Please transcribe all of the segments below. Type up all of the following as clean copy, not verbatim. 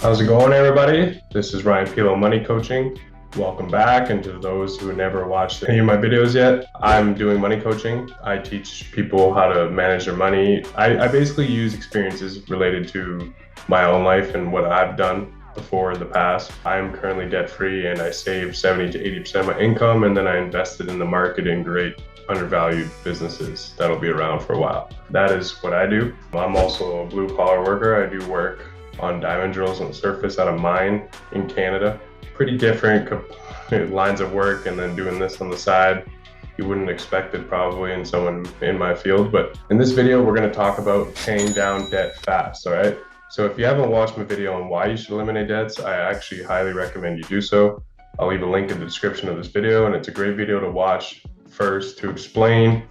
How's it going, everybody? This is Ryan Pilon Money Coaching. Welcome back. And to those who never watched any of my videos yet, I'm doing money coaching. I teach people how to manage their money. I basically use experiences related to my own life and what I've done before in the past. I'm currently debt-free and I save 70 to 80% of my income, and then I invested in the market in great undervalued businesses that'll be around for a while. That is what I do. I'm also a blue-collar worker. I do work on diamond drills on the surface at a mine in Canada. Pretty different lines of work, and then doing this on the side. You wouldn't expect it probably in someone in my field, but in this video, we're gonna talk about paying down debt fast, all right? So if you haven't watched my video on why you should eliminate debts, I actually highly recommend you do so. I'll leave a link in the description of this video, and it's a great video to watch first to explain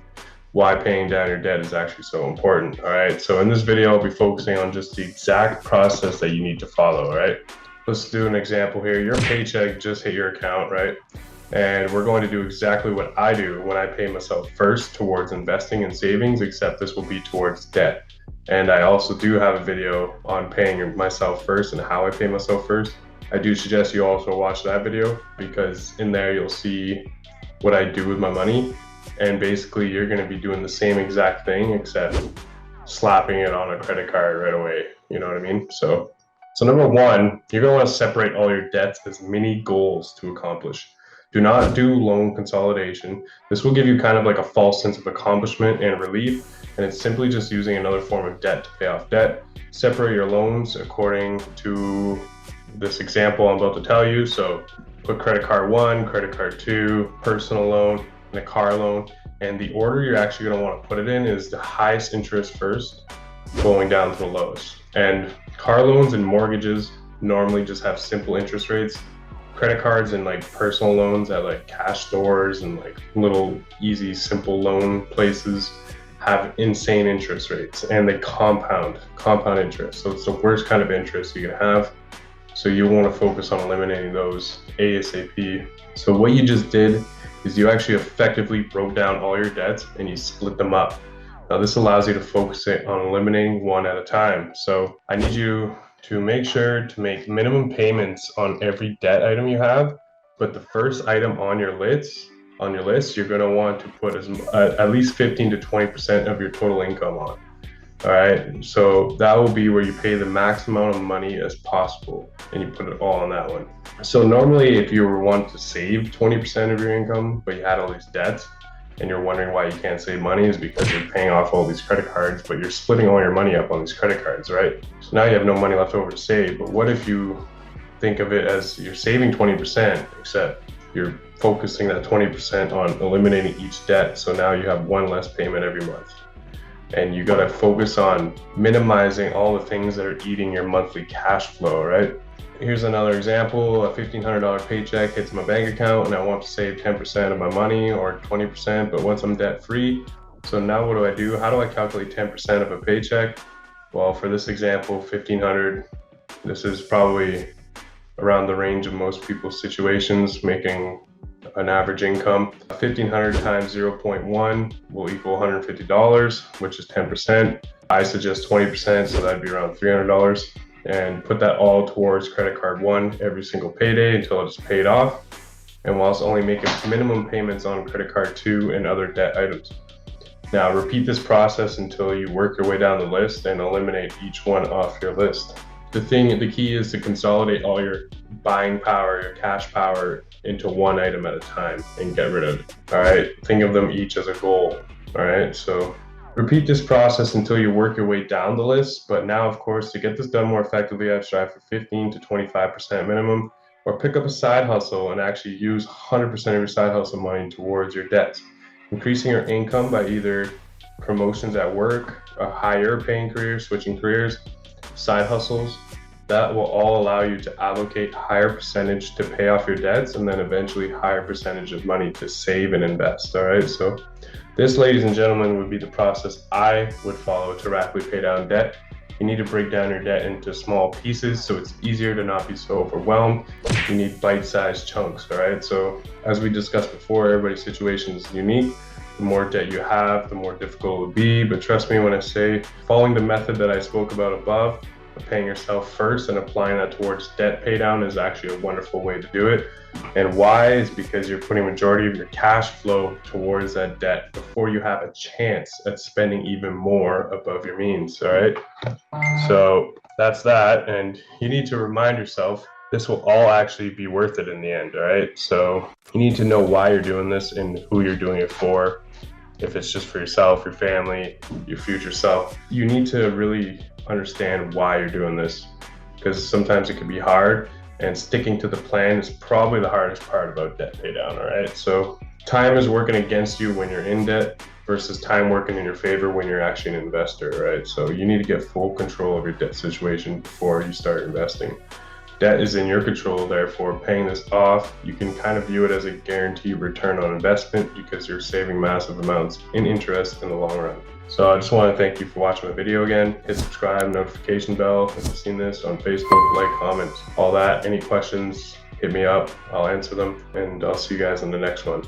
why paying down your debt is actually so important. All right, so in this video, I'll be focusing on just the exact process that you need to follow. All right, let's do an example here. Your paycheck just hit your account, right? And we're going to do exactly what I do when I pay myself first towards investing and savings, except this will be towards debt. And I also do have a video on paying myself first and how I pay myself first. I do suggest you also watch that video, because in there you'll see what I do with my money. And basically you're going to be doing the same exact thing, except slapping it on a credit card right away. You know what I mean? So number one, you're going to want to separate all your debts as mini goals to accomplish. Do not do loan consolidation. This will give you kind of like a false sense of accomplishment and relief, and it's simply just using another form of debt to pay off debt. Separate your loans according to this example I'm about to tell you. So put credit card 1, credit card 2, personal loan, and a car loan. And the order you're actually going to want to put it in is the highest interest first, going down to the lowest. And car loans and mortgages normally just have simple interest rates. Credit cards and like personal loans at like cash stores and like little easy simple loan places have insane interest rates, and they compound interest. So it's the worst kind of interest you can have. So you want to focus on eliminating those ASAP. So what you just did is you actually effectively broke down all your debts and you split them up. Now this allows you to focus it on eliminating one at a time. So I need you to make sure to make minimum payments on every debt item you have, but the first item on your list, you're going to want to put at least 15 to 20% of your total income on. All right, so that will be where you pay the max amount of money as possible, and you put it all on that one. So normally if you were wanting to save 20% of your income, but you had all these debts, and you're wondering why you can't save money, is because you're paying off all these credit cards, but you're splitting all your money up on these credit cards, right? So now you have no money left over to save. But what if you think of it as you're saving 20%, except you're focusing that 20% on eliminating each debt, so now you have one less payment every month. And you gotta focus on minimizing all the things that are eating your monthly cash flow, right? Here's another example. A $1,500 paycheck hits my bank account and I want to save 10% of my money or 20%, but once I'm debt free. So now what do? How do I calculate 10% of a paycheck? Well, for this example, $1,500, this is probably around the range of most people's situations, making an average income. 1,500 times 0.1 will equal $150, which is 10%. I suggest 20%, so that'd be around $300. And put that all towards credit card 1 every single payday until it's paid off, and whilst only making minimum payments on credit card 2 and other debt items. Now repeat this process until you work your way down the list and eliminate each one off your list. The key is to consolidate all your buying power, your cash power, into one item at a time and get rid of it. All right, think of them each as a goal. All right, so repeat this process until you work your way down the list. But now, of course, to get this done more effectively, I'd strive for 15 to 25% minimum, or pick up a side hustle and actually use 100% of your side hustle money towards your debts. Increasing your income by either promotions at work, a higher paying career, switching careers, side hustles, that will all allow you to allocate higher percentage to pay off your debts, and then eventually higher percentage of money to save and invest. All right, so this, ladies and gentlemen, would be the process I would follow to rapidly pay down debt. You need to break down your debt into small pieces so it's easier to not be so overwhelmed. You need bite-sized chunks, all right? So as we discussed before, everybody's situation is unique. The more debt you have, the more difficult it will be. But trust me when I say following the method that I spoke about above, paying yourself first and applying that towards debt pay down is actually a wonderful way to do it. And why is because you're putting majority of your cash flow towards that debt before you have a chance at spending even more above your means. All right. So that's that. And you need to remind yourself this will all actually be worth it in the end. All right. So you need to know why you're doing this and who you're doing it for. If it's just for yourself, your family, your future self, you need to really understand why you're doing this, because sometimes it can be hard, and sticking to the plan is probably the hardest part about debt pay down. All right. So time is working against you when you're in debt versus time working in your favor when you're actually an investor. Right. So you need to get full control of your debt situation before you start investing. Debt is in your control, therefore paying this off, you can kind of view it as a guaranteed return on investment because you're saving massive amounts in interest in the long run. So I just want to thank you for watching my video again. Hit subscribe, notification bell if you've seen this on Facebook, like, comment, all that. Any questions, hit me up, I'll answer them, and I'll see you guys in the next one.